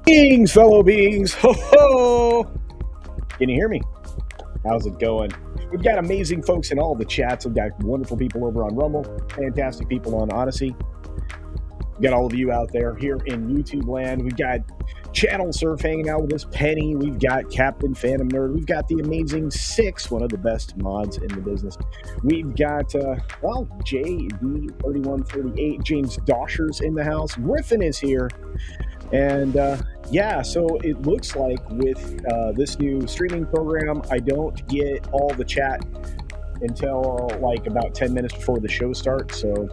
Beings, fellow beings, ho ho! Can you hear me? How's it going? We've got amazing folks in all the chats. We've got wonderful people over on Rumble, fantastic people on Odysee. We've got all of you out there here in YouTube land. We've got Channel Surf hanging out with us, Penny. We've got Captain Phantom Nerd. We've got the amazing Six, one of the best mods in the business. We've got, JD3138, James Doshers in the house. Griffin is here. And so it looks like with this new streaming program, I don't get all the chat until like about 10 minutes before the show starts. So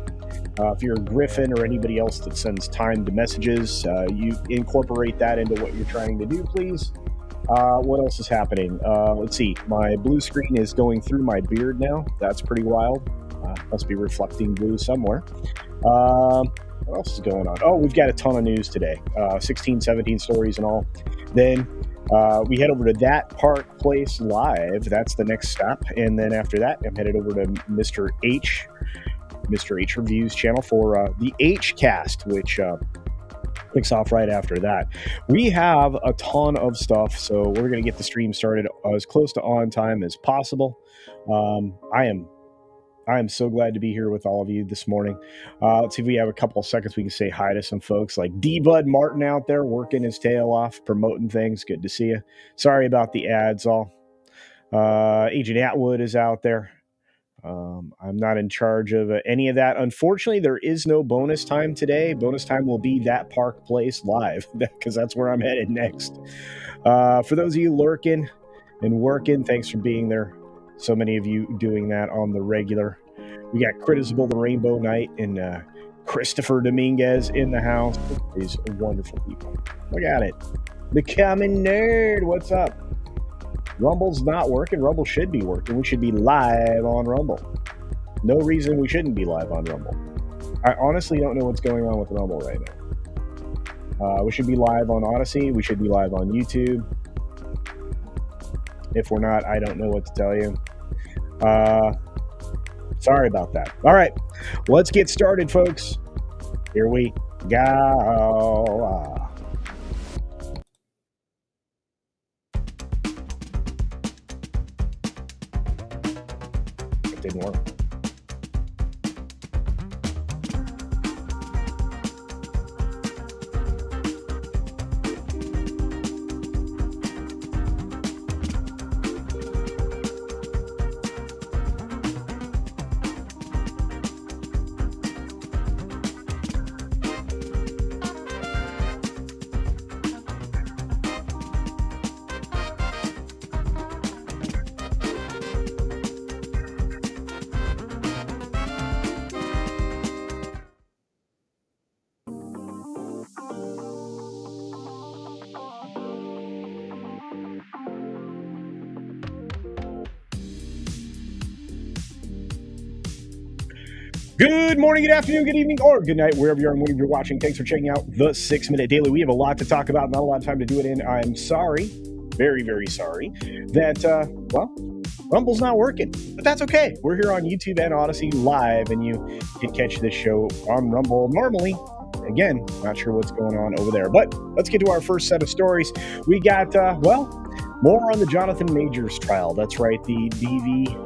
if you're Griffin or anybody else that sends timed messages, you incorporate that into what you're trying to do, please. What else is happening? Let's see. My blue screen is going through my beard now. That's pretty wild. Must be reflecting blue somewhere. What else is going on? Oh, we've got a ton of news today. 16, 17 stories and all. Then we head over to That Park Place Live. That's the next stop. And then after that, I'm headed over to Mr. H Reviews channel for the H Cast, which kicks off right after that. We have a ton of stuff, so we're going to get the stream started as close to on time as possible. I am so glad to be here with all of you this morning. Let's see if we have a couple of seconds we can say hi to some folks like D-Bud Martin out there working his tail off, promoting things. Good to see you. Sorry about the ads all. Agent Atwood is out there. I'm not in charge of any of that. Unfortunately, there is no bonus time today. Bonus time will be That Park Place Live because that's where I'm headed next. For those of you lurking and working, thanks for being there. So many of you doing that on the regular. We got Critisible the Rainbow Knight and Christopher Dominguez in the house. These wonderful people. Look at it. The Common Nerd. What's up? Rumble's not working. Rumble should be working. We should be live on Rumble. No reason we shouldn't be live on Rumble. I honestly don't know what's going on with Rumble right now. We should be live on Odysee. We should be live on YouTube. If we're not, I don't know what to tell you. Sorry about that. All right, let's get started, folks. Here we Go. It didn't work. Good morning, good afternoon, good evening, or good night, wherever you are and whenever you're watching. Thanks for checking out the 6 Minute Daily. We have a lot to talk about, not a lot of time to do it in. I'm sorry, very, very sorry that, Rumble's not working, but that's okay. We're here on YouTube and Odysee live, and you can catch this show on Rumble normally. Again, not sure what's going on over there, but let's get to our first set of stories. We got, more on the Jonathan Majors trial. That's right, the DV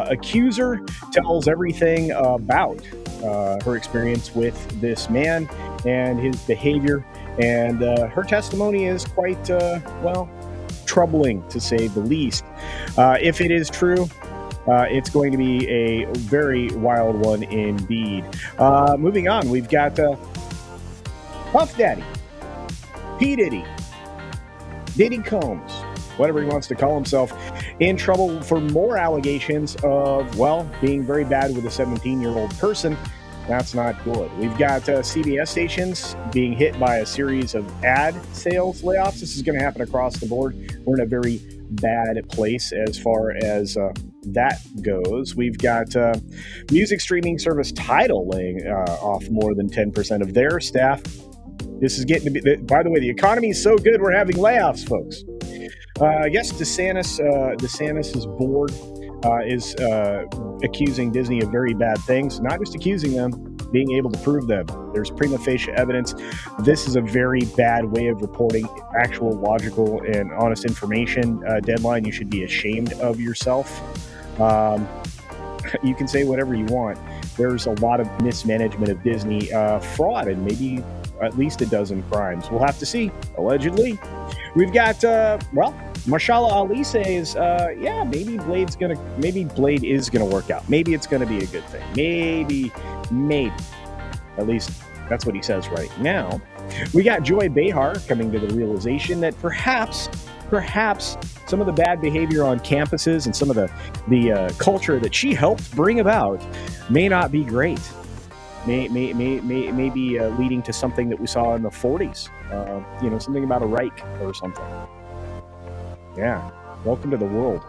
accuser tells everything about her experience with this man and his behavior, and her testimony is quite, troubling to say the least. If it is true, it's going to be a very wild one indeed. Moving on, we've got Puff Daddy, P. Diddy Combs, whatever he wants to call himself, in trouble for more allegations of, being very bad with a 17-year-old person. That's not good. We've got CBS stations being hit by a series of ad sales layoffs. This is going to happen across the board. We're in a very bad place as far as that goes. We've got music streaming service Tidal laying off more than 10% of their staff. This is getting to be, by the way, the economy is so good, we're having layoffs, folks. I guess DeSantis' board is accusing Disney of very bad things, not just accusing them, being able to prove them. There's prima facie evidence. This is a very bad way of reporting actual logical and honest information. Deadline, you should be ashamed of yourself. You can say whatever you want. There's a lot of mismanagement of Disney, fraud, and maybe at least a dozen crimes. We'll have to see, allegedly. We've got, Mahershala Ali says, maybe Blade is gonna work out. Maybe it's gonna be a good thing. Maybe. At least that's what he says right now. We got Joy Behar coming to the realization that perhaps some of the bad behavior on campuses and some of the culture that she helped bring about may not be great. May be leading to something that we saw in the 40s. Something about a Reich or something. Yeah. Welcome to the world,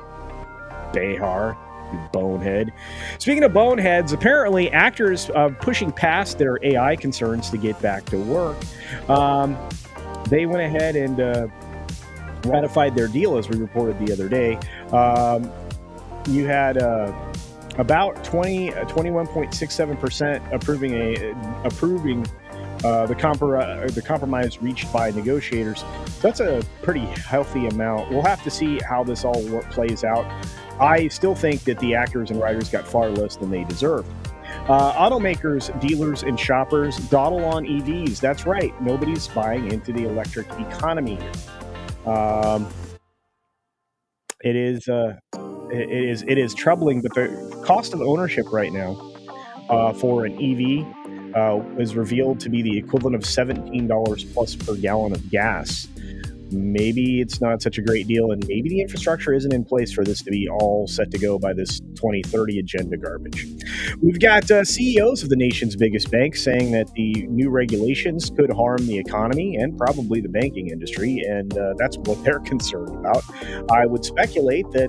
Behar, you bonehead. Speaking of boneheads, apparently actors pushing past their AI concerns to get back to work. They went ahead and ratified their deal, as we reported the other day. You had about 21.67% approving the compromise reached by negotiators. So that's a pretty healthy amount. We'll have to see how this all plays out. I still think that the actors and writers got far less than they deserved. Automakers, dealers, and shoppers dawdle on EVs. That's right. Nobody's buying into the electric economy. It is troubling, but the cost of ownership right now for an EV is revealed to be the equivalent of $17 plus per gallon of gas. Maybe it's not such a great deal, and maybe the infrastructure isn't in place for this to be all set to go by this 2030 agenda garbage. We've got CEOs of the nation's biggest banks saying that the new regulations could harm the economy and probably the banking industry, and that's what they're concerned about. I would speculate that,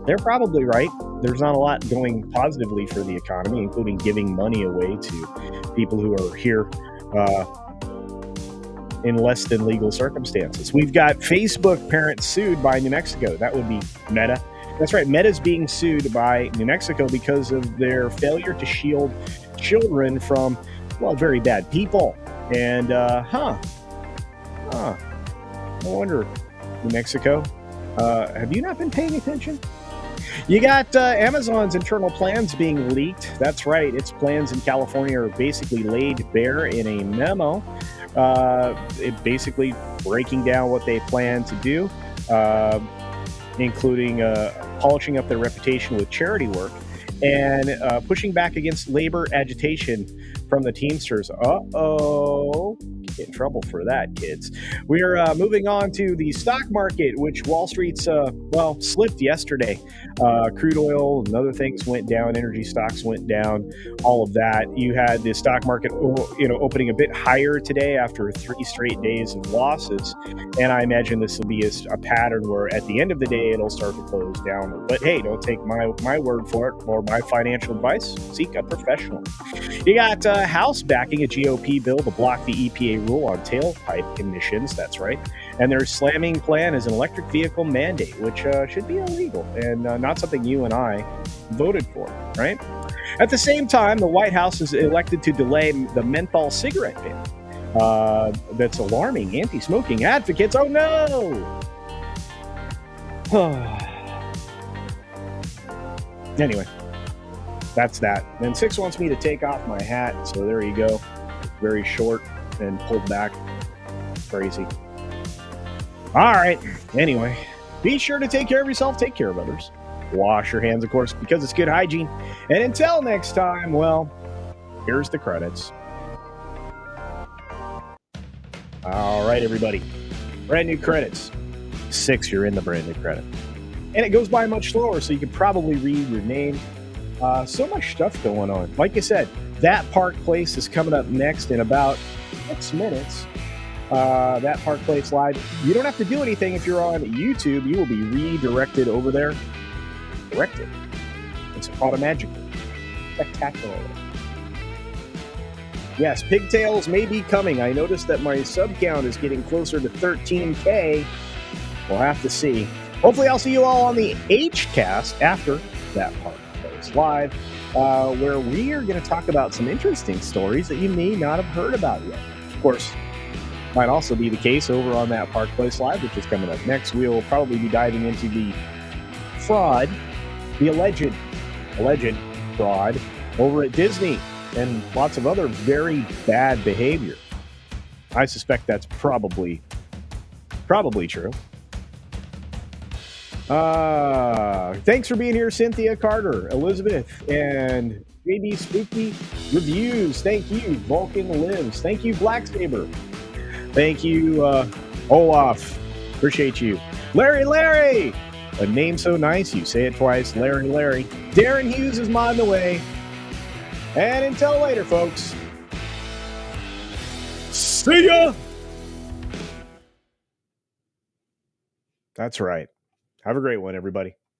they're probably right. There's not a lot going positively for the economy, including giving money away to people who are here in less than legal circumstances. We've got Facebook parents sued by New Mexico. That would be Meta. That's right. Meta's being sued by New Mexico because of their failure to shield children from well, very bad people. And, I wonder, New Mexico, have you not been paying attention? You got Amazon's internal plans being leaked. That's right. Its plans in California are basically laid bare in a memo. It basically breaking down what they plan to do, including polishing up their reputation with charity work and pushing back against labor agitation from the Teamsters. Uh-oh. Get in trouble for that, kids. We're moving on to the stock market, which Wall Street's, slipped yesterday. Crude oil and other things went down. Energy stocks went down. All of that. You had the stock market, opening a bit higher today after 3 straight days of losses. And I imagine this will be a pattern where at the end of the day, it'll start to close down. But hey, don't take my word for it or my financial advice. Seek a professional. You got House backing a GOP bill to block the EPA rule on tailpipe emissions. That's right. And their slamming plan is an electric vehicle mandate, which should be illegal and not something you and I voted for, right? At the same time, the White House is elected to delay the menthol cigarette ban. That's alarming anti-smoking advocates. Oh, no! Anyway, that's that. Then Six wants me to take off my hat, so there you go. Very short and pulled back. Crazy. All right. Anyway, be sure to take care of yourself, take care of others. Wash your hands, of course, because it's good hygiene. And until next time, well, here's the credits. All right, everybody. Brand new credits. 6, you're in the brand new credit. And it goes by much slower, so you can probably read your name. So much stuff going on. Like I said, That Park Place is coming up next in about 6 minutes. That Park Place Live. You don't have to do anything if you're on YouTube. You will be redirected over there. Directed. It's automatically. Spectacular. Yes, pigtails may be coming. I noticed that my sub count is getting closer to 13K. We'll have to see. Hopefully I'll see you all on the H-Cast after That Park Place Live, where we are going to talk about some interesting stories that you may not have heard about yet. Of course, might also be the case over on That Park Place Live, which is coming up next. We will probably be diving into the fraud, the alleged fraud over at Disney and lots of other very bad behavior. I suspect that's probably true. Thanks for being here, Cynthia Carter, Elizabeth, and JB Spooky Reviews. Thank you, Vulcan Lives. Thank you, Black Saber. Thank you, Olaf. Appreciate you. Larry! A name so nice, you say it twice. Larry. Darren Hughes is on the way. And until later, folks. See ya! That's right. Have a great one, everybody.